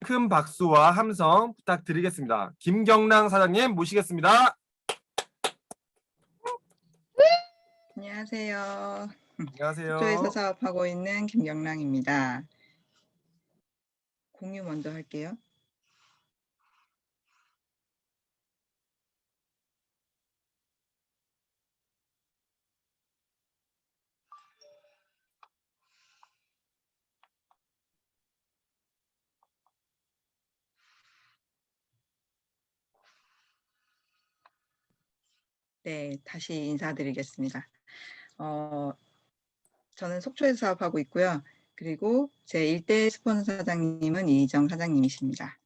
큰 박수와 함성 부탁드리겠습니다. 김경랑 사장님 모시겠습니다. 안녕하세요. 속초에서 안녕하세요. 사업하고 있는 김경랑입니다. 공유 먼저 할게요. 네, 다시 인사드리겠습니다. 저는 속초에서 사업하고 있고요. 그리고 제 일대 스폰서 사장님은 이희정 사장님이십니다.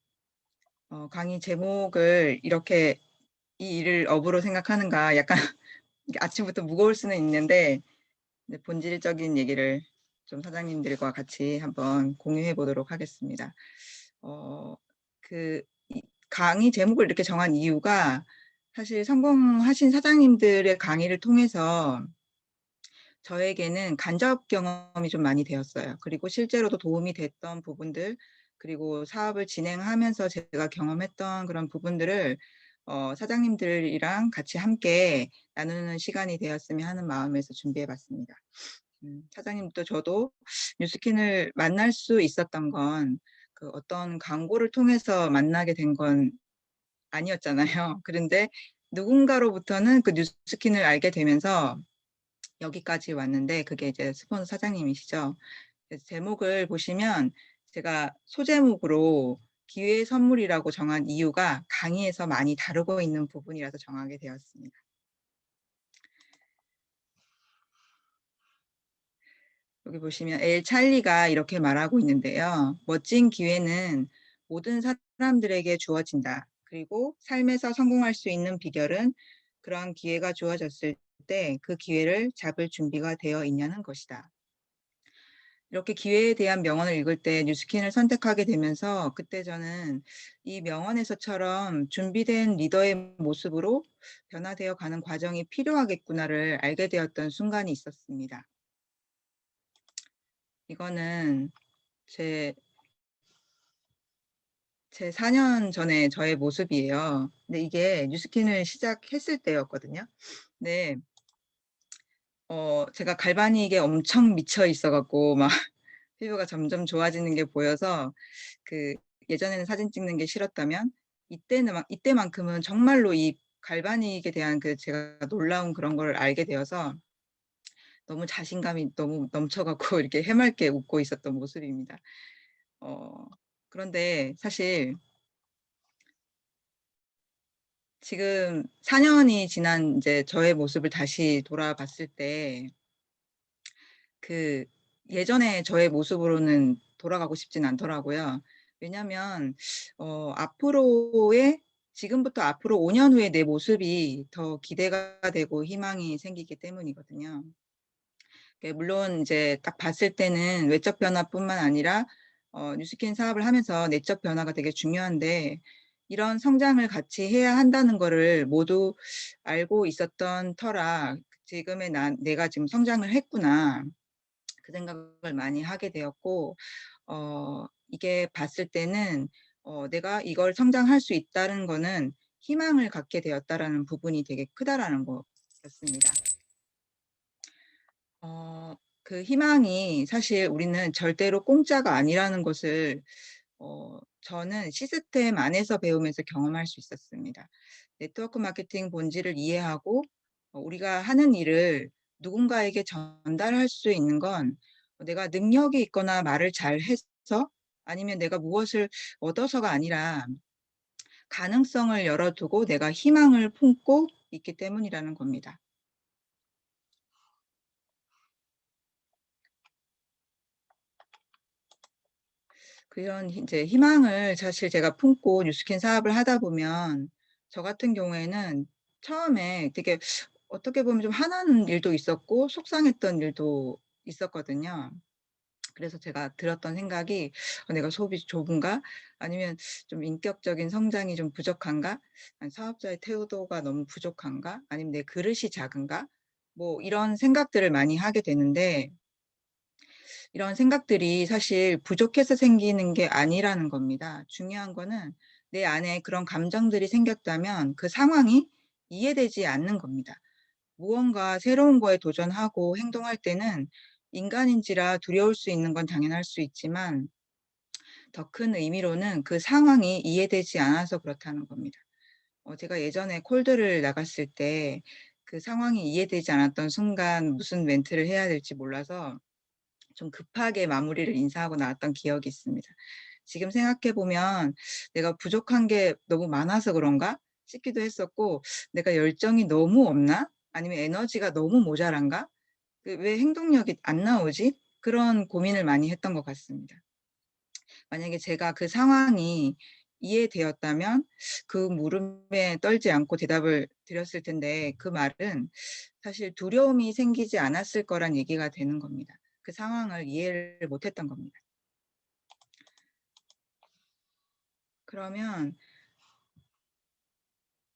강의 제목을 이렇게 이 일을 업으로 생각하는가 약간 아침부터 무거울 수는 있는데 본질적인 얘기를 좀 사장님들과 같이 한번 공유해 보도록 하겠습니다. 강의 제목을 이렇게 정한 이유가 사실 성공하신 사장님들의 강의를 통해서 저에게는 간접 경험이 좀 많이 되었어요. 그리고 실제로도 도움이 됐던 부분들, 그리고 사업을 진행하면서 제가 경험했던 그런 부분들을 사장님들이랑 같이 함께 나누는 시간이 되었으면 하는 마음에서 준비해 봤습니다. 사장님도 저도 뉴스킨을 만날 수 있었던 건 그 어떤 광고를 통해서 만나게 된 건 아니었잖아요. 그런데 누군가로부터는 그 뉴스킨을 알게 되면서 여기까지 왔는데 그게 이제 스폰서 사장님이시죠. 그래서 제목을 보시면 제가 소제목으로 기회의 선물이라고 정한 이유가 강의에서 많이 다루고 있는 부분이라서 정하게 되었습니다. 여기 보시면 엘 찰리가 이렇게 말하고 있는데요. 멋진 기회는 모든 사람들에게 주어진다. 그리고 삶에서 성공할 수 있는 비결은 그러한 기회가 주어졌을 때 그 기회를 잡을 준비가 되어 있냐는 것이다. 이렇게 기회에 대한 명언을 읽을 때 뉴스킨을 선택하게 되면서 그때 저는 이 명언에서처럼 준비된 리더의 모습으로 변화되어 가는 과정이 필요하겠구나를 알게 되었던 순간이 있었습니다. 이거는 제 4년 전에 저의 모습이에요. 근데 이게 뉴스킨을 시작했을 때였거든요. 네. 제가 갈바닉에 엄청 미쳐 있어갖고 막 피부가 점점 좋아지는 게 보여서 그 예전에는 사진 찍는 게 싫었다면 이때만큼은 정말로 이 갈바닉에 대한 그 제가 놀라운 그런 걸 알게 되어서 너무 자신감이 너무 넘쳐갖고 이렇게 해맑게 웃고 있었던 모습입니다. 그런데 사실 지금 4년이 지난 이제 저의 모습을 다시 돌아봤을 때 그 예전에 저의 모습으로는 돌아가고 싶진 않더라고요. 왜냐면 앞으로의 지금부터 앞으로 5년 후에 내 모습이 더 기대가 되고 희망이 생기기 때문이거든요. 물론 이제 딱 봤을 때는 외적 변화뿐만 아니라 뉴스킨 사업을 하면서 내적 변화가 되게 중요한데 이런 성장을 같이 해야 한다는 거를 모두 알고 있었던 터라 지금의 내가 지금 성장을 했구나. 그 생각을 많이 하게 되었고 이게 봤을 때는 내가 이걸 성장할 수 있다는 거는 희망을 갖게 되었다라는 부분이 되게 크다라는 거였습니다. 그 희망이 사실 우리는 절대로 공짜가 아니라는 것을 저는 시스템 안에서 배우면서 경험할 수 있었습니다. 네트워크 마케팅 본질을 이해하고 우리가 하는 일을 누군가에게 전달할 수 있는 건 내가 능력이 있거나 말을 잘 해서 아니면 내가 무엇을 얻어서가 아니라 가능성을 열어두고 내가 희망을 품고 있기 때문이라는 겁니다. 그런 이제 희망을 사실 제가 품고 뉴스킨 사업을 하다 보면 저 같은 경우에는 처음에 되게 어떻게 보면 좀 화나는 일도 있었고 속상했던 일도 있었거든요. 그래서 제가 들었던 생각이 '내가 수업이 좁은가? 아니면 좀 인격적인 성장이 좀 부족한가? 아니 사업자의 태도가 너무 부족한가? 아니면 내 그릇이 작은가?' 뭐 이런 생각들을 많이 하게 되는데 이런 생각들이 사실 부족해서 생기는 게 아니라는 겁니다. 중요한 거는 내 안에 그런 감정들이 생겼다면 그 상황이 이해되지 않는 겁니다. 무언가 새로운 거에 도전하고 행동할 때는 인간인지라 두려울 수 있는 건 당연할 수 있지만 더 큰 의미로는 그 상황이 이해되지 않아서 그렇다는 겁니다. 제가 예전에 콜드를 나갔을 때 그 상황이 이해되지 않았던 순간 무슨 멘트를 해야 될지 몰라서 좀 급하게 마무리를 인사하고 나왔던 기억이 있습니다. 지금 생각해 보면 내가 부족한 게 너무 많아서 그런가 싶기도 했었고, 내가 열정이 너무 없나? 아니면 에너지가 너무 모자란가? 왜 행동력이 안 나오지? 그런 고민을 많이 했던 것 같습니다. 만약에 제가 그 상황이 이해되었다면 그 물음에 떨지 않고 대답을 드렸을 텐데, 그 말은 사실 두려움이 생기지 않았을 거란 얘기가 되는 겁니다. 그 상황을 이해를 못했던 겁니다. 그러면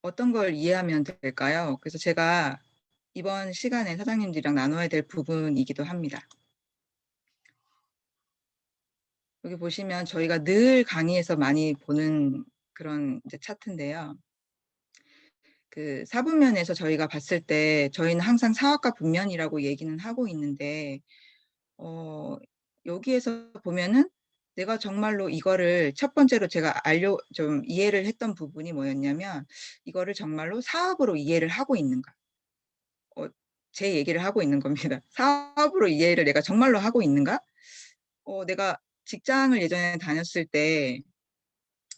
어떤 걸 이해하면 될까요? 그래서 제가 이번 시간에 사장님들이랑 나눠야 될 부분이기도 합니다. 여기 보시면 저희가 늘 강의에서 많이 보는 그런 이제 차트인데요. 그 사분면에서 저희가 봤을 때 저희는 항상 사업과 분면이라고 얘기는 하고 있는데, 여기에서 보면은 내가 정말로 이거를 첫 번째로 제가 좀 이해를 했던 부분이 뭐였냐면, 이거를 정말로 사업으로 이해를 하고 있는가? 제 얘기를 하고 있는 겁니다. 사업으로 이해를 내가 정말로 하고 있는가? 내가 직장을 예전에 다녔을 때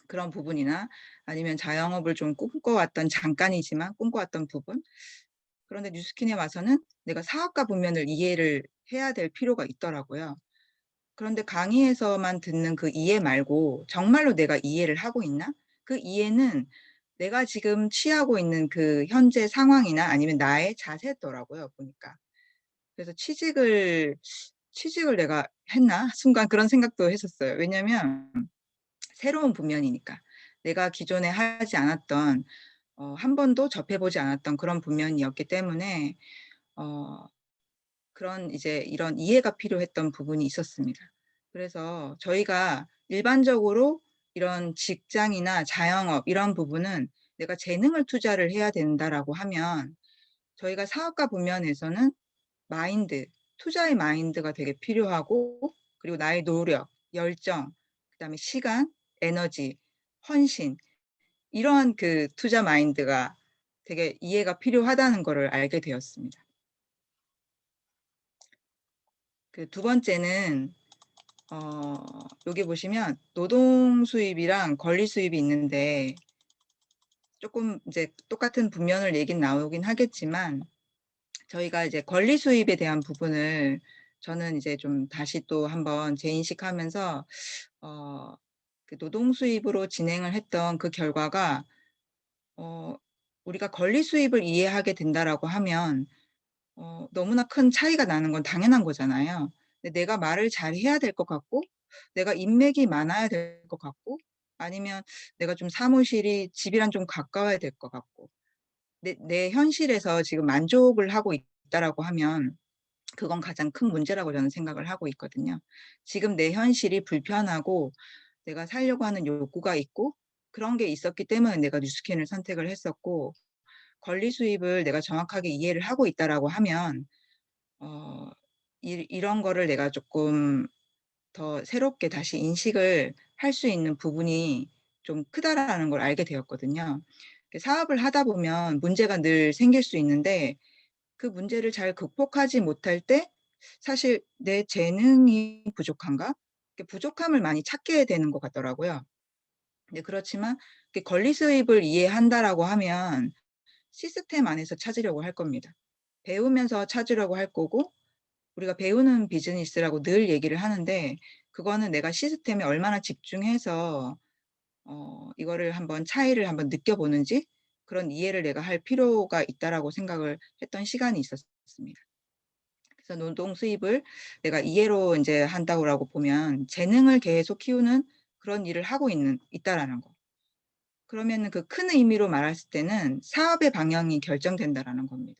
그런 부분이나 아니면 자영업을 좀 꿈꿔왔던, 잠깐이지만 꿈꿔왔던 부분, 그런데 뉴스킨에 와서는 내가 사업가 분면을 이해를 해야 될 필요가 있더라고요. 그런데 강의에서만 듣는 그 이해 말고 정말로 내가 이해를 하고 있나? 그 이해는 내가 지금 취하고 있는 그 현재 상황이나 아니면 나의 자세더라고요, 보니까. 그래서 취직을 내가 했나? 순간 그런 생각도 했었어요. 왜냐면 새로운 분면이니까. 내가 기존에 하지 않았던, 한 번도 접해보지 않았던 그런 분면이었기 때문에, 그런 이제 이런 이해가 필요했던 부분이 있었습니다. 그래서 저희가 일반적으로 이런 직장이나 자영업 이런 부분은 내가 재능을 투자를 해야 된다라고 하면, 저희가 사업가 분면에서는 마인드, 투자의 마인드가 되게 필요하고, 그리고 나의 노력, 열정, 그다음에 시간, 에너지, 헌신, 이러한 그 투자 마인드가 되게 이해가 필요하다는 것을 알게 되었습니다. 그 두 번째는 여기 보시면 노동 수입이랑 권리 수입이 있는데, 조금 이제 똑같은 분면을 얘기 나오긴 하겠지만, 저희가 이제 권리 수입에 대한 부분을 저는 이제 좀 다시 또 한번 재인식하면서 그 노동 수입으로 진행을 했던 그 결과가, 우리가 권리 수입을 이해하게 된다라고 하면 너무나 큰 차이가 나는 건 당연한 거잖아요. 근데 내가 말을 잘 해야 될 것 같고, 내가 인맥이 많아야 될 것 같고, 아니면 내가 좀 사무실이 집이랑 좀 가까워야 될 것 같고, 내 현실에서 지금 만족을 하고 있다라고 하면 그건 가장 큰 문제라고 저는 생각을 하고 있거든요. 지금 내 현실이 불편하고 내가 살려고 하는 욕구가 있고 그런 게 있었기 때문에 내가 뉴스캔을 선택을 했었고, 권리 수입을 내가 정확하게 이해를 하고 있다라고 하면 이런 거를 내가 조금 더 새롭게 다시 인식을 할 수 있는 부분이 좀 크다라는 걸 알게 되었거든요. 사업을 하다 보면 문제가 늘 생길 수 있는데, 그 문제를 잘 극복하지 못할 때 사실 내 재능이 부족한가? 부족함을 많이 찾게 되는 것 같더라고요. 근데 그렇지만 권리 수입을 이해한다라고 하면 시스템 안에서 찾으려고 할 겁니다. 배우면서 찾으려고 할 거고, 우리가 배우는 비즈니스라고 늘 얘기를 하는데, 그거는 내가 시스템에 얼마나 집중해서 이거를 한번 차이를 한번 느껴보는지, 그런 이해를 내가 할 필요가 있다라고 생각을 했던 시간이 있었습니다. 그래서 노동 수입을 내가 이해로 이제 한다고 보면 재능을 계속 키우는 그런 일을 하고 있다라는 거. 그러면 그 큰 의미로 말했을 때는 사업의 방향이 결정된다라는 겁니다.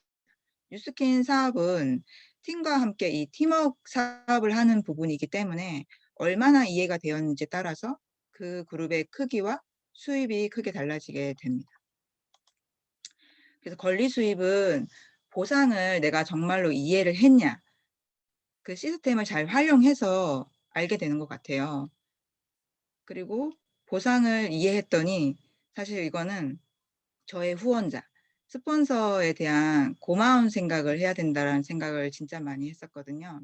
뉴스킨 사업은 팀과 함께 이 팀워크 사업을 하는 부분이기 때문에 얼마나 이해가 되었는지에 따라서 그 그룹의 크기와 수입이 크게 달라지게 됩니다. 그래서 권리 수입은 보상을 내가 정말로 이해를 했냐, 그 시스템을 잘 활용해서 알게 되는 것 같아요. 그리고 보상을 이해했더니 사실 이거는 저의 후원자, 스폰서에 대한 고마운 생각을 해야 된다라는 생각을 진짜 많이 했었거든요.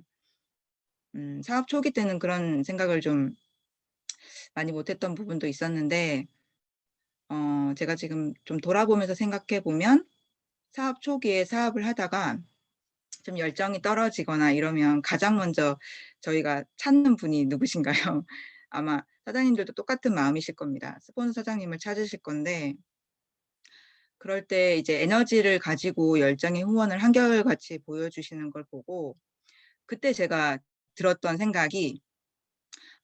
사업 초기 때는 그런 생각을 좀 많이 못했던 부분도 있었는데, 제가 지금 좀 돌아보면서 생각해 보면 사업 초기에 사업을 하다가 좀 열정이 떨어지거나 이러면 가장 먼저 저희가 찾는 분이 누구신가요? 아마 사장님들도 똑같은 마음이실 겁니다. 스폰서 사장님을 찾으실 건데, 그럴 때 이제 에너지를 가지고 열정의 후원을 한결같이 보여주시는 걸 보고 그때 제가 들었던 생각이,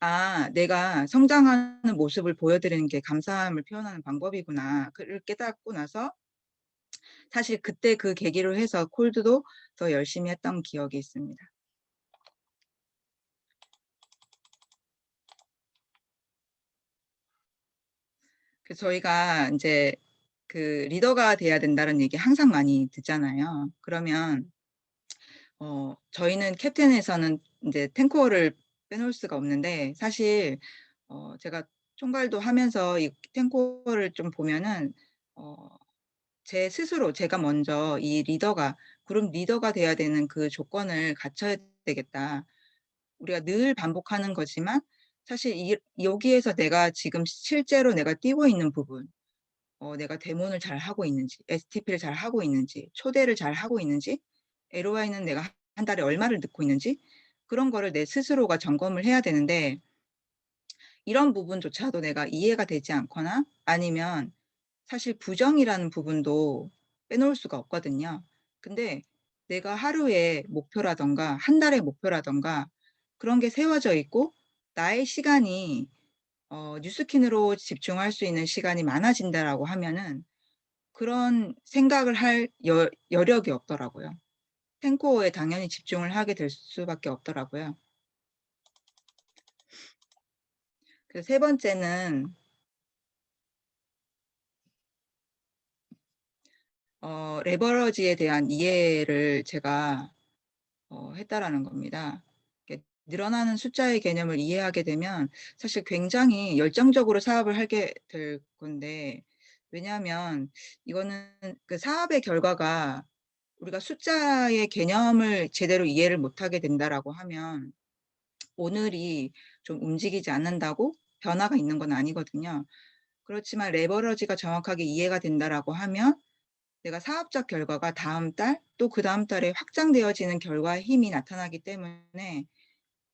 아, 내가 성장하는 모습을 보여드리는 게 감사함을 표현하는 방법이구나. 그를 깨닫고 나서 사실 그때 그 계기로 해서 콜드도 더 열심히 했던 기억이 있습니다. 그래서 저희가 이제 그 리더가 돼야 된다는 얘기 항상 많이 듣잖아요. 그러면 저희는 캡틴에서는 이제 탱커를 빼놓을 수가 없는데 사실 제가 총괄도 하면서 이 탱커를 좀 보면은 제 스스로 제가 먼저 이 리더가 그룹 리더가 돼야 되는 그 조건을 갖춰야 되겠다. 우리가 늘 반복하는 거지만 사실 여기에서 내가 지금 실제로 내가 뛰고 있는 부분, 내가 데모를 잘 하고 있는지, STP를 잘 하고 있는지, 초대를 잘 하고 있는지, LOI는 내가 한 달에 얼마를 넣고 있는지 그런 거를 내 스스로가 점검을 해야 되는데 이런 부분조차도 내가 이해가 되지 않거나 아니면 사실 부정이라는 부분도 빼놓을 수가 없거든요. 근데 내가 하루의 목표라던가 한 달의 목표라던가 그런 게 세워져 있고 나의 시간이 뉴스킨으로 집중할 수 있는 시간이 많아진다라고 하면은 그런 생각을 할 여력이 없더라고요. 탱코에 당연히 집중을 하게 될 수밖에 없더라고요. 그래서 세 번째는 레버러지에 대한 이해를 제가 했다라는 겁니다. 늘어나는 숫자의 개념을 이해하게 되면 사실 굉장히 열정적으로 사업을 하게 될 건데 왜냐하면 이거는 그 사업의 결과가 우리가 숫자의 개념을 제대로 이해를 못하게 된다라고 하면 오늘이 좀 움직이지 않는다고 변화가 있는 건 아니거든요. 그렇지만 레버러지가 정확하게 이해가 된다라고 하면 내가 사업적 결과가 다음 달 또 그다음 달에 확장되어지는 결과의 힘이 나타나기 때문에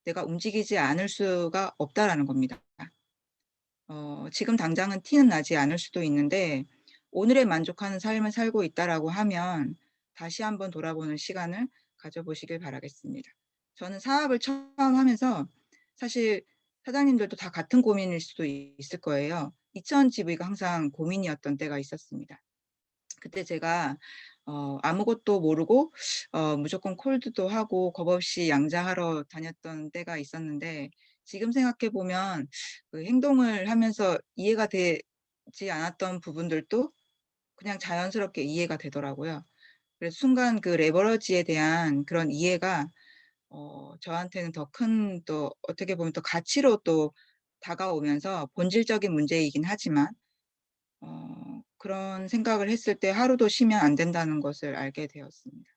내가 움직이지 않을 수가 없다라는 겁니다. 지금 당장은 티는 나지 않을 수도 있는데 오늘에 만족하는 삶을 살고 있다라고 하면 다시 한번 돌아보는 시간을 가져보시길 바라겠습니다. 저는 사업을 처음 하면서 사실 사장님들도 다 같은 고민일 수도 있을 거예요. 2000GV가 항상 고민이었던 때가 있었습니다. 그때 제가 아무것도 모르고 무조건 콜드도 하고 겁없이 양자하러 다녔던 때가 있었는데 지금 생각해 보면 그 행동을 하면서 이해가 되지 않았던 부분들도 그냥 자연스럽게 이해가 되더라고요. 그래서 순간 그 레버러지에 대한 그런 이해가 저한테는 더 큰 또 어떻게 보면 또 가치로 또 다가오면서 본질적인 문제이긴 하지만 그런 생각을 했을 때 하루도 쉬면 안 된다는 것을 알게 되었습니다.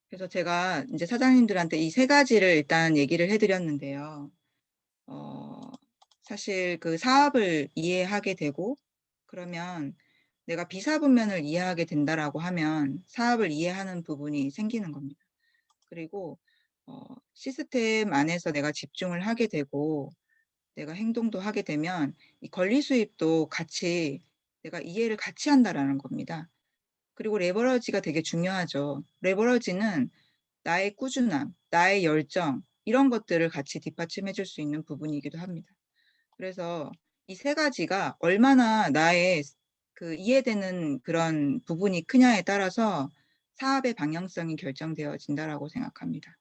그래서 제가 이제 사장님들한테 이 세 가지를 일단 얘기를 해드렸는데요. 사실 그 사업을 이해하게 되고 그러면 내가 비사분면을 이해하게 된다라고 하면 사업을 이해하는 부분이 생기는 겁니다. 그리고 시스템 안에서 내가 집중을 하게 되고 내가 행동도 하게 되면 이 권리 수입도 같이 내가 이해를 같이 한다라는 겁니다. 그리고 레버러지가 되게 중요하죠. 레버러지는 나의 꾸준함, 나의 열정 이런 것들을 같이 뒷받침해 줄 수 있는 부분이기도 합니다. 그래서 이 세 가지가 얼마나 나의 그 이해되는 그런 부분이 크냐에 따라서 사업의 방향성이 결정되어진다라고 생각합니다.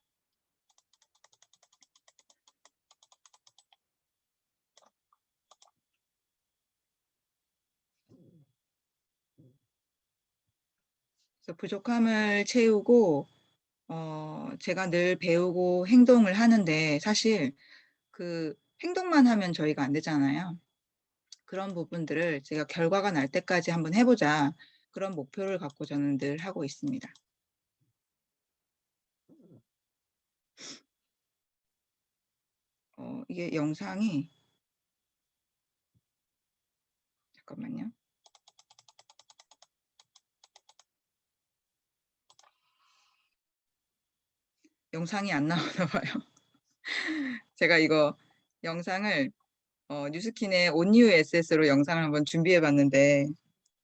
그래서 부족함을 채우고 제가 늘 배우고 행동을 하는데 사실 그 행동만 하면 저희가 안 되잖아요. 그런 부분들을 제가 결과가 날 때까지 한번 해보자. 그런 목표를 갖고 저는 늘 하고 있습니다. 이게 영상이 잠깐만요. 영상이 안 나오나 봐요. 제가 이거 영상을 뉴스킨의 온유 SS로 영상을 한번 준비해 봤는데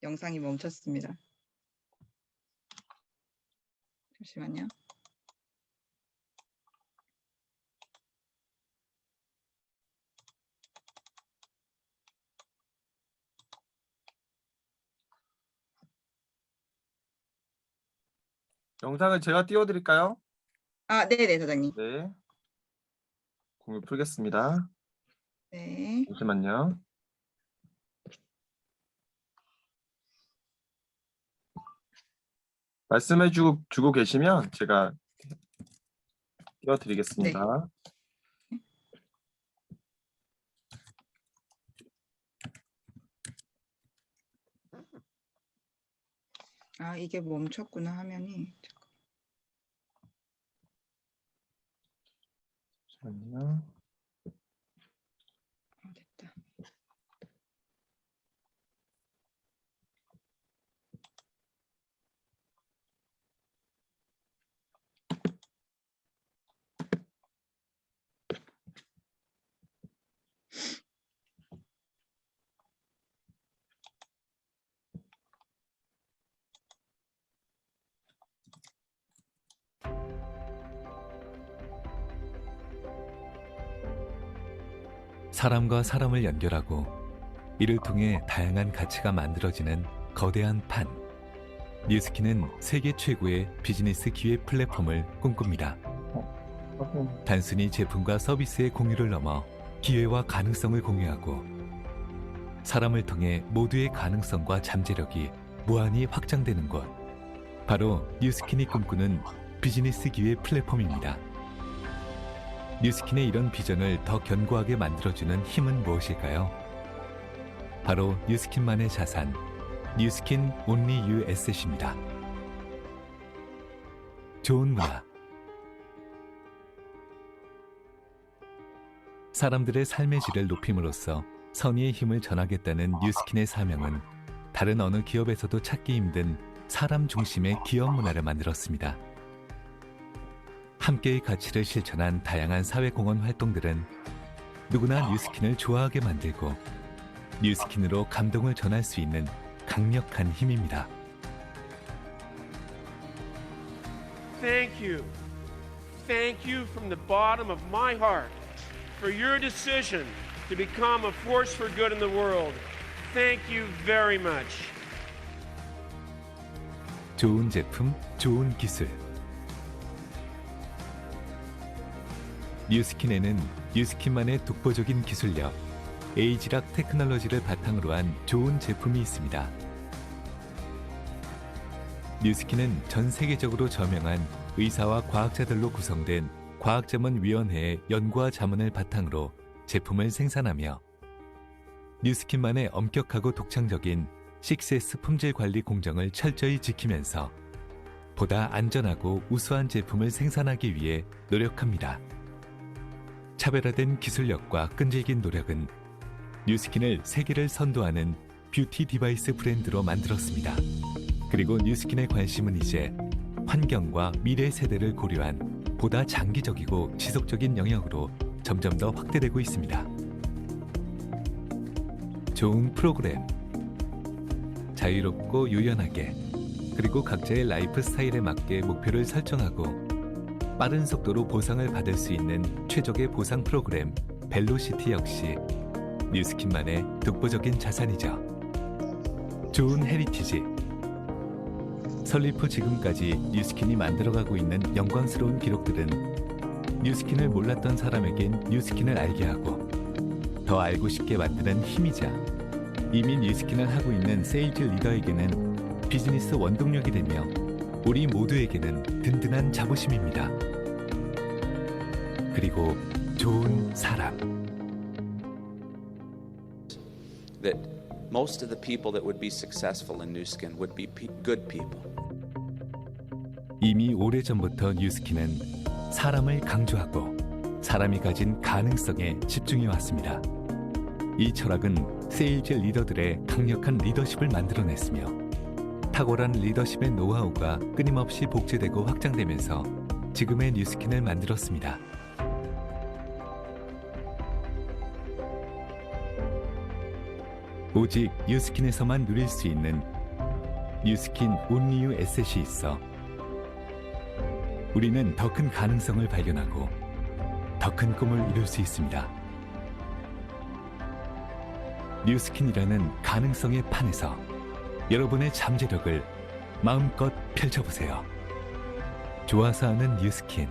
영상이 멈췄습니다. 잠시만요. 영상을 제가 띄워드릴까요? 네네, 사장님. 네. 공유 풀겠습니다. 네. 잠시만요. 말씀해 주고 계시면 제가 띄워드리겠습니다. 이게 멈췄구나 화면이. 잠시만요. 됐다. 사람과 사람을 연결하고 이를 통해 다양한 가치가 만들어지는 거대한 판. 뉴스킨은 세계 최고의 비즈니스 기회 플랫폼을 꿈꿉니다. 단순히 제품과 서비스의 공유를 넘어 기회와 가능성을 공유하고 사람을 통해 모두의 가능성과 잠재력이 무한히 확장되는 곳. 바로 뉴스킨이 꿈꾸는 비즈니스 기회 플랫폼입니다. 뉴스킨의 이런 비전을 더 견고하게 만들어주는 힘은 무엇일까요? 바로 뉴스킨만의 자산, 뉴스킨 온리 유 에셋입니다. 좋은 문화. 사람들의 삶의 질을 높임으로써 선의의 힘을 전하겠다는 뉴스킨의 사명은 다른 어느 기업에서도 찾기 힘든 사람 중심의 기업 문화를 만들었습니다. 함께의 가치를 실천한 다양한 사회공헌 활동들은 누구나 뉴스킨을 좋아하게 만들고 뉴스킨으로 감동을 전할 수 있는 강력한 힘입니다. Thank you. Thank you from the bottom of my heart for your decision to become a force for good in the world. Thank you very much. 좋은 제품, 좋은 기술. 뉴스킨에는 뉴스킨만의 독보적인 기술력, 에이지락 테크놀로지를 바탕으로 한 좋은 제품이 있습니다. 뉴스킨은 전 세계적으로 저명한 의사와 과학자들로 구성된 과학자문위원회의 연구와 자문을 바탕으로 제품을 생산하며 뉴스킨만의 엄격하고 독창적인 6S 품질 관리 공정을 철저히 지키면서 보다 안전하고 우수한 제품을 생산하기 위해 노력합니다. 차별화된 기술력과 끈질긴 노력은 뉴스킨을 세계를 선도하는 뷰티 디바이스 브랜드로 만들었습니다. 그리고 뉴스킨의 관심은 이제 환경과 미래 세대를 고려한 보다 장기적이고 지속적인 영역으로 점점 더 확대되고 있습니다. 좋은 프로그램, 자유롭고 유연하게, 그리고 각자의 라이프 스타일에 맞게 목표를 설정하고 빠른 속도로 보상을 받을 수 있는 최적의 보상 프로그램 벨로시티 역시 뉴스킨만의 독보적인 자산이죠. 좋은 헤리티지. 설립 후 지금까지 뉴스킨이 만들어가고 있는 영광스러운 기록들은 뉴스킨을 몰랐던 사람에겐 뉴스킨을 알게 하고 더 알고 싶게 만드는 힘이자 이미 뉴스킨을 하고 있는 세일즈 리더에게는 비즈니스 원동력이 되며 우리 모두에게는 든든한 자부심입니다. 그리고 좋은 사람. That most of the people that would be successful in New Skin would be good people. 이미 오래전부터 뉴스킨은 사람을 강조하고 사람이 가진 가능성에 집중해 왔습니다. 이 철학은 세일즈 리더들의 강력한 리더십을 만들어냈으며 탁월한 리더십의 노하우가 끊임없이 복제되고 확장되면서 지금의 뉴스킨을 만들었습니다. 오직 뉴스킨에서만 누릴 수 있는 뉴스킨 온리유 에셋이 있어 우리는 더 큰 가능성을 발견하고 더 큰 꿈을 이룰 수 있습니다. 뉴스킨이라는 가능성의 판에서 여러분의 잠재력을 마음껏 펼쳐보세요. 좋아서 하는 뉴스킨,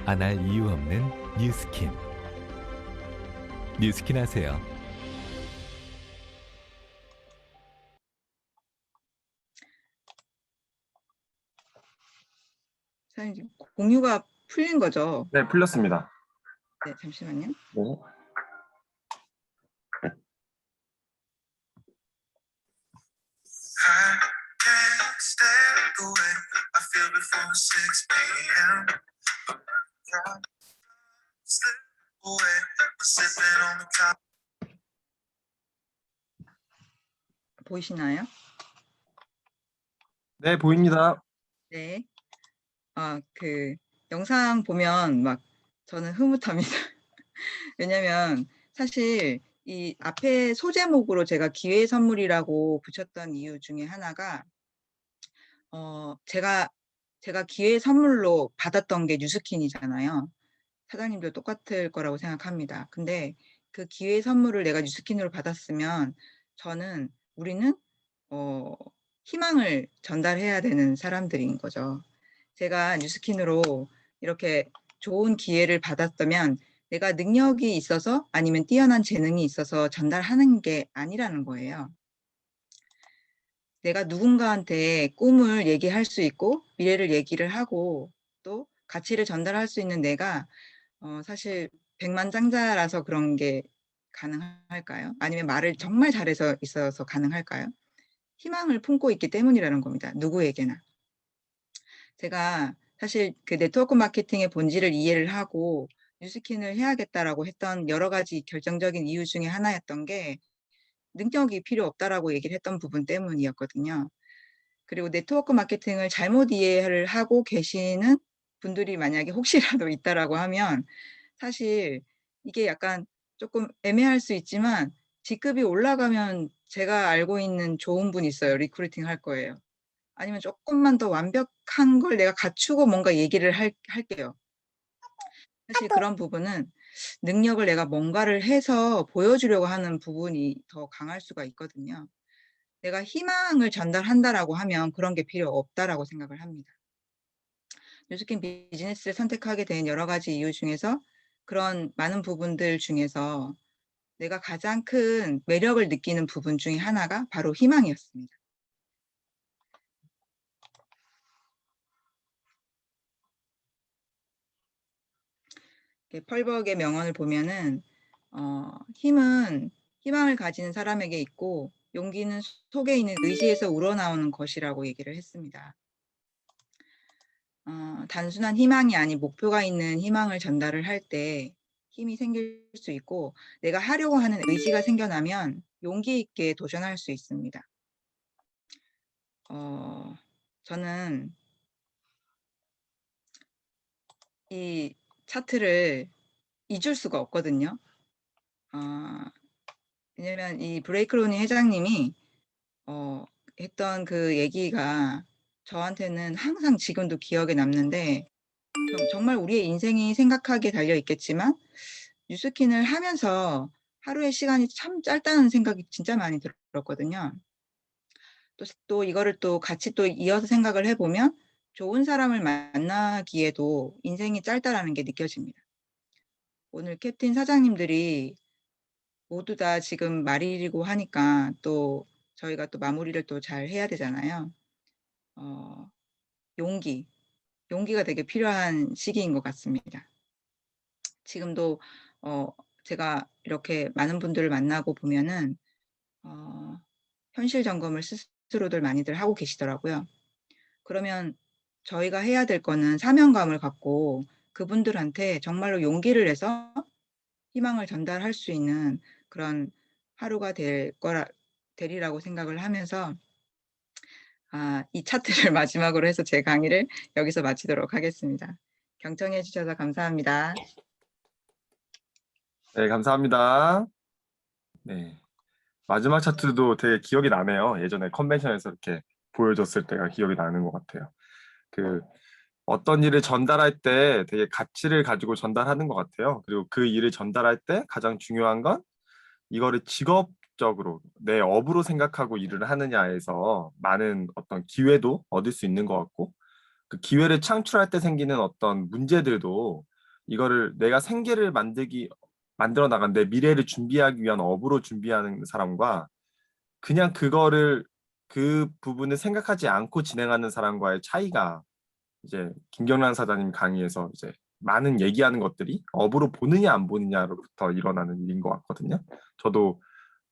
안 할 이유 없는 뉴스킨. 뉴스킨 하세요. 사장님, 공유가 풀린 거죠? 네, 풀렸습니다. 네, 잠시만요. 네. I can't step away. I feel before 6 p.m. But I can't slip away. We're sipping on the top. 보이시나요? 네, 보입니다. 네. 영상 보면 막 저는 흐뭇합니다. 왜냐면 사실 이 앞에 소제목으로 제가 기회 선물이라고 붙였던 이유 중에 하나가 제가 기회 선물로 받았던 게 뉴스킨이잖아요. 사장님도 똑같을 거라고 생각합니다. 근데 그 기회 선물을 내가 뉴스킨으로 받았으면 우리는 희망을 전달해야 되는 사람들인 거죠. 제가 뉴스킨으로 이렇게 좋은 기회를 받았다면 내가 능력이 있어서 아니면 뛰어난 재능이 있어서 전달하는 게 아니라는 거예요. 내가 누군가한테 꿈을 얘기할 수 있고 미래를 얘기를 하고 또 가치를 전달할 수 있는 내가 사실 백만장자라서 그런 게 가능할까요? 아니면 말을 정말 잘해서 있어서 가능할까요? 희망을 품고 있기 때문이라는 겁니다. 누구에게나. 제가 사실 그 네트워크 마케팅의 본질을 이해를 하고 뉴스킨을 해야겠다라고 했던 여러 가지 결정적인 이유 중에 하나였던 게 능력이 필요 없다라고 얘기를 했던 부분 때문이었거든요. 그리고 네트워크 마케팅을 잘못 이해를 하고 계시는 분들이 만약에 혹시라도 있다라고 하면 사실 이게 약간 조금 애매할 수 있지만 직급이 올라가면 제가 알고 있는 좋은 분 있어요. 리크루팅 할 거예요. 아니면 조금만 더 완벽한 걸 내가 갖추고 뭔가 얘기를 할게요. 사실 그런 부분은 능력을 내가 뭔가를 해서 보여주려고 하는 부분이 더 강할 수가 있거든요. 내가 희망을 전달한다라고 하면 그런 게 필요 없다라고 생각을 합니다. 뉴스킨 비즈니스를 선택하게 된 여러 가지 이유 중에서 그런 많은 부분들 중에서 내가 가장 큰 매력을 느끼는 부분 중에 하나가 바로 희망이었습니다. 펄벅의 명언을 보면은 힘은 희망을 가지는 사람에게 있고 용기는 속에 있는 의지에서 우러나오는 것이라고 얘기를 했습니다. 단순한 희망이 아닌 목표가 있는 희망을 전달을 할 때 힘이 생길 수 있고 내가 하려고 하는 의지가 생겨나면 용기 있게 도전할 수 있습니다. 저는 이 차트를 잊을 수가 없거든요. 왜냐면 이 브레이크 로니 회장님이 했던 그 얘기가 저한테는 항상 지금도 기억에 남는데 정말 우리의 인생이 생각하기에 달려 있겠지만 뉴스킨을 하면서 하루의 시간이 참 짧다는 생각이 진짜 많이 들었거든요. 또 이거를 또 같이 또 이어서 생각을 해보면 좋은 사람을 만나기에도 인생이 짧다라는 게 느껴집니다. 오늘 캡틴 사장님들이 모두 다 지금 말일이고 하니까 또 저희가 또 마무리를 또 잘 해야 되잖아요. 용기가 되게 필요한 시기인 것 같습니다. 지금도 제가 이렇게 많은 분들을 만나고 보면은 현실 점검을 스스로들 많이들 하고 계시더라고요. 그러면 저희가 해야 될 거는 사명감을 갖고 그분들한테 정말로 용기를 내서 희망을 전달할 수 있는 그런 하루가 되리라고 생각을 하면서 이 차트를 마지막으로 해서 제 강의를 여기서 마치도록 하겠습니다. 경청해 주셔서 감사합니다. 네, 감사합니다. 네. 마지막 차트도 되게 기억이 나네요. 예전에 컨벤션에서 이렇게 보여줬을 때가 기억이 나는 것 같아요. 어떤 일을 전달할 때 되게 가치를 가지고 전달하는 것 같아요. 그리고 그 일을 전달할 때 가장 중요한 건 이거를 직업적으로 내 업으로 생각하고 일을 하느냐에서 많은 어떤 기회도 얻을 수 있는 것 같고, 그 기회를 창출할 때 생기는 어떤 문제들도 이거를 내가 생계를 만들어 나간 내 미래를 준비하기 위한 업으로 준비하는 사람과 그냥 그 부분을 생각하지 않고 진행하는 사람과의 차이가 이제 김경란 사장님 강의에서 이제 많은 얘기하는 것들이 업으로 보느냐 안 보느냐로부터 일어나는 일인 것 같거든요. 저도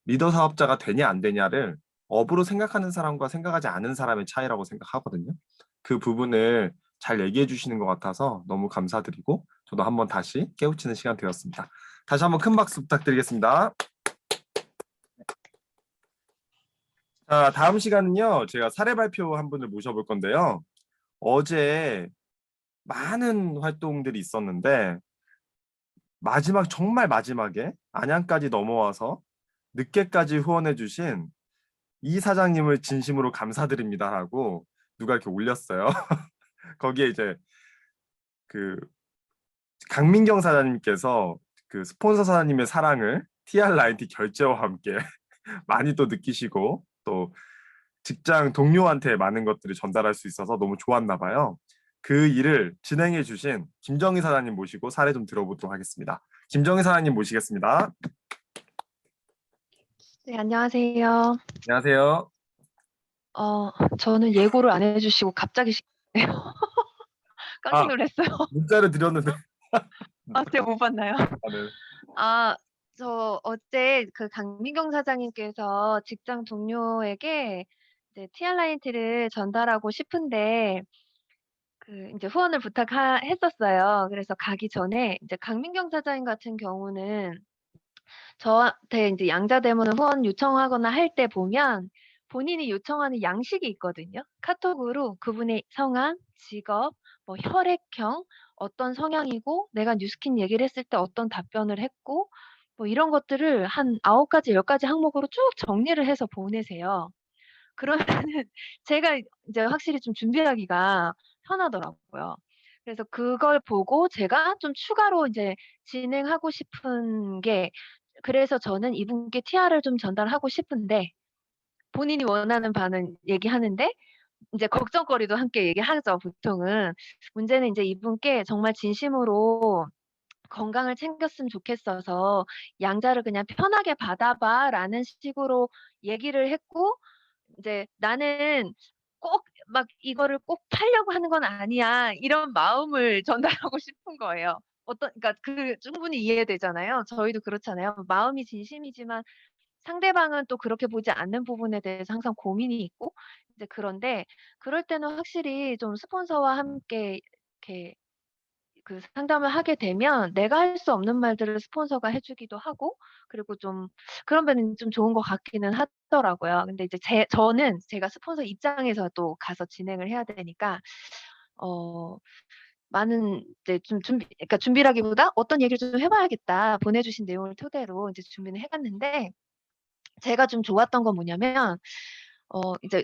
리더 사업자가 되냐 안 되냐를 업으로 생각하는 사람과 생각하지 않은 사람의 차이라고 생각하거든요. 그 부분을 잘 얘기해 주시는 것 같아서 너무 감사드리고 저도 한번 다시 깨우치는 시간 되었습니다. 다시 한번 큰 박수 부탁드리겠습니다. 자, 다음 시간은요. 제가 사례 발표 한 분을 모셔볼 건데요. 어제 많은 활동들이 있었는데 정말 마지막에 안양까지 넘어와서 늦게까지 후원해 주신 이 사장님을 진심으로 감사드립니다라고 누가 이렇게 올렸어요. 거기에 이제 그 강민경 사장님께서 그 스폰서 사장님의 사랑을 TR90 결제와 함께 많이 또 느끼시고 또 직장 동료한테 많은 것들을 전달할 수 있어서 너무 좋았나 봐요. 그 일을 진행해 주신 김정희 사장님 모시고 사례 좀 들어보도록 하겠습니다. 김정희 사장님 모시겠습니다. 네, 안녕하세요. 안녕하세요. 저는 예고를 안 해주시고 갑자기 시작해요. 깜짝 놀랐어요. 문자를 드렸는데. 제가 못 봤나요? 네. 저 어제 그 강민경 사장님께서 직장 동료에게 이제 TR90를 전달하고 싶은데 이제 후원을 했었어요. 그래서 가기 전에 이제 강민경 사장님 같은 경우는 저한테 이제 양자대문을 후원 요청하거나 할 때 보면 본인이 요청하는 양식이 있거든요. 카톡으로 그분의 성함, 직업, 뭐 혈액형, 어떤 성향이고 내가 뉴스킨 얘기를 했을 때 어떤 답변을 했고 뭐 이런 것들을 한 9가지, 10가지 항목으로 쭉 정리를 해서 보내세요. 그러면은 제가 이제 확실히 좀 준비하기가 편하더라고요. 그래서 그걸 보고 제가 좀 추가로 이제 진행하고 싶은 게 그래서 저는 이분께 TR을 좀 전달하고 싶은데 본인이 원하는 바는 얘기하는데 이제 걱정거리도 함께 얘기하죠, 보통은. 문제는 이제 이분께 정말 진심으로 건강을 챙겼으면 좋겠어서 "양자를 그냥 편하게 받아 봐."라는 식으로 얘기를 했고 이제 "나는 꼭 막 이거를 꼭 팔려고 하는 건 아니야." 이런 마음을 전달하고 싶은 거예요. 그러니까 충분히 이해되잖아요. 저희도 그렇잖아요. 마음이 진심이지만 상대방은 또 그렇게 보지 않는 부분에 대해서 항상 고민이 있고 이제 그런데 그럴 때는 확실히 좀 스폰서와 함께 이렇게 그 상담을 하게 되면 내가 할 수 없는 말들을 스폰서가 해 주기도 하고 그리고 좀 그런 면은 좀 좋은 것 같기는 하더라고요. 근데 이제 저는 제가 스폰서 입장에서 또 가서 진행을 해야 되니까 많은 이제 좀 그러니까 준비라기보다 어떤 얘기를 좀 해 봐야겠다. 보내 주신 내용을 토대로 이제 준비는 해 갔는데 제가 좀 좋았던 건 뭐냐면 이제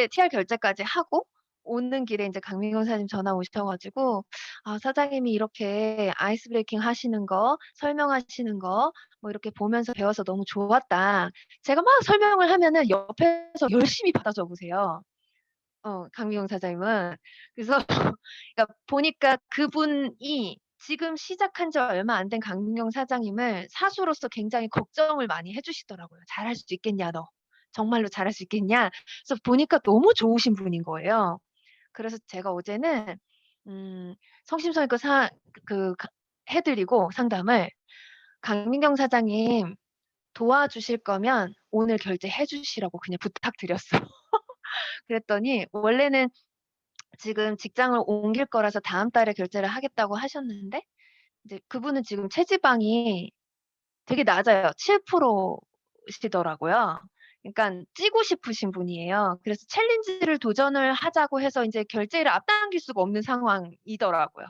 TR 결제까지 하고 오는 길에 이제 강민경 사장님 전화 오셔가지고 아, 사장님이 이렇게 아이스 브레이킹 하시는 거, 설명하시는 거 뭐 이렇게 보면서 배워서 너무 좋았다. 제가 막 설명을 하면은 옆에서 열심히 받아 적으세요. 강미경 사장님은. 그래서 그러니까 보니까 그분이 지금 시작한 지 얼마 안 된 강민경 사장님을 사수로서 굉장히 걱정을 많이 해주시더라고요. 잘할 수 있겠냐, 너. 정말로 잘할 수 있겠냐. 그래서 보니까 너무 좋으신 분인 거예요. 그래서 제가 어제는 성심성의껏 해드리고 상담을 강민경 사장님 도와주실 거면 오늘 결제해 주시라고 그냥 부탁드렸어요. 그랬더니 원래는 지금 직장을 옮길 거라서 다음 달에 결제를 하겠다고 하셨는데 이제 그분은 지금 체지방이 되게 낮아요. 7%시더라고요. 그러니까 찌고 싶으신 분이에요. 그래서 챌린지를 도전을 하자고 해서 이제 결제를 앞당길 수가 없는 상황이더라고요.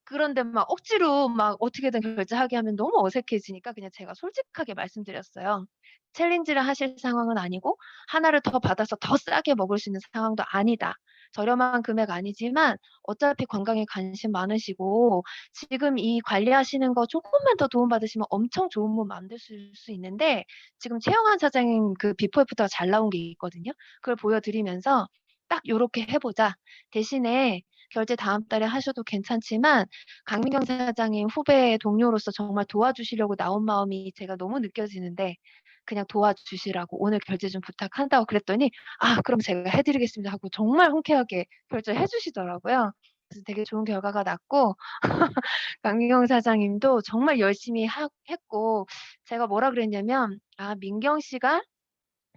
그런데 막 억지로 막 어떻게든 결제하게 하면 너무 어색해지니까 그냥 제가 솔직하게 말씀드렸어요. 챌린지를 하실 상황은 아니고 하나를 더 받아서 더 싸게 먹을 수 있는 상황도 아니다. 저렴한 금액 아니지만 어차피 건강에 관심 많으시고 지금 이 관리하시는 거 조금만 더 도움받으시면 엄청 좋은 몸 만드실 수 있는데 지금 최영환 사장님 그 비포 애프터가 잘 나온 게 있거든요. 그걸 보여드리면서 딱 요렇게 해보자. 대신에 결제 다음 달에 하셔도 괜찮지만 강민경 사장님 후배 동료로서 정말 도와주시려고 나온 마음이 제가 너무 느껴지는데 그냥 도와주시라고 오늘 결제 좀 부탁한다고 그랬더니 아, 그럼 제가 해드리겠습니다 하고 정말 흔쾌하게 결제해 주시더라고요. 그래서 되게 좋은 결과가 났고 강민경 사장님도 정말 열심히 했고 제가 뭐라 그랬냐면 아, 민경 씨가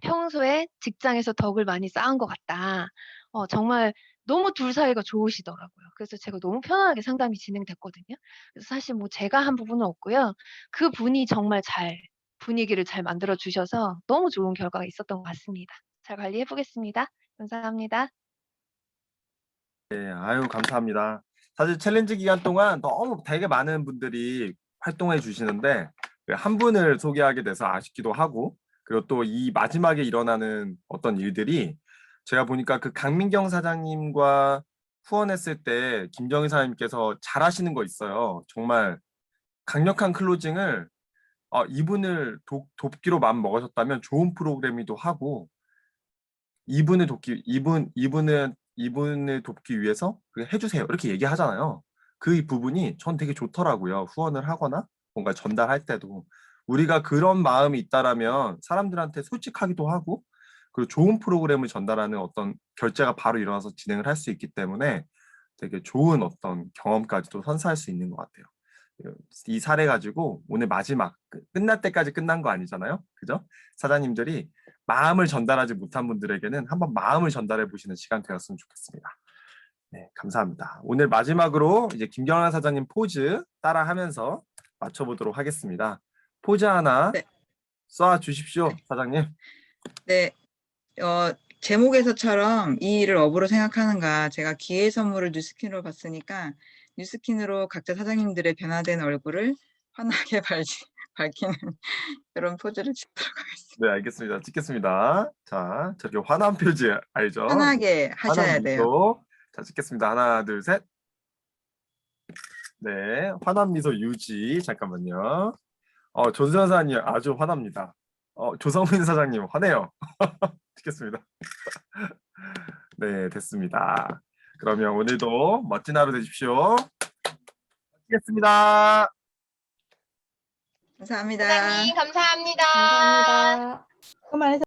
평소에 직장에서 덕을 많이 쌓은 것 같다. 정말 너무 둘 사이가 좋으시더라고요. 그래서 제가 너무 편안하게 상담이 진행됐거든요. 그래서 사실 뭐 제가 한 부분은 없고요. 그분이 정말 분위기를 잘 만들어 주셔서 너무 좋은 결과가 있었던 것 같습니다. 잘 관리해 보겠습니다. 감사합니다. 네, 아유, 감사합니다. 사실 챌린지 기간 동안 너무 되게 많은 분들이 활동해 주시는데 한 분을 소개하게 돼서 아쉽기도 하고 그리고 또 이 마지막에 일어나는 어떤 일들이 제가 보니까 그 강민경 사장님과 후원했을 때 김정희 사장님께서 잘하시는 거 있어요. 정말 강력한 클로징을 이분을 돕기로 마음 먹으셨다면 좋은 프로그램이기도 하고 이분을 돕기 위해서 해주세요. 이렇게 얘기하잖아요. 그 부분이 전 되게 좋더라고요. 후원을 하거나 뭔가 전달할 때도. 우리가 그런 마음이 있다라면 사람들한테 솔직하기도 하고 그리고 좋은 프로그램을 전달하는 어떤 결제가 바로 일어나서 진행을 할 수 있기 때문에 되게 좋은 어떤 경험까지도 선사할 수 있는 것 같아요. 이 사례 가지고 오늘 마지막 끝날 때까지 끝난 거 아니잖아요. 그죠? 사장님들이 마음을 전달하지 못한 분들에게는 한번 마음을 전달해 보시는 시간 되었으면 좋겠습니다. 네, 감사합니다. 오늘 마지막으로 이제 김경환 사장님 포즈 따라하면서 맞춰보도록 하겠습니다. 포즈 하나 네. 쏴 주십시오, 사장님. 네, 제목에서처럼 이 일을 업으로 생각하는가 제가 기회 선물을 뉴스킨으로 봤으니까 뉴스킨으로 각자 사장님들의 변화된 얼굴을 환하게 밝히는 그런 포즈를 짓도록 하겠습니다. 네, 알겠습니다. 찍겠습니다. 자, 저렇게 화난 표지 알죠? 환하게 하셔야 화난 돼요. 미소. 자, 찍겠습니다. 하나, 둘, 셋. 네, 화난 미소 유지. 잠깐만요. 조수현 사장님 아주 화납니다. 조성민 사장님 화내요. 찍겠습니다. 네, 됐습니다. 그러면 오늘도 멋진 하루 되십시오. 찍겠습니다. 감사합니다. 사장님 감사합니다. 감사합니다. 수고 많으셨습니다.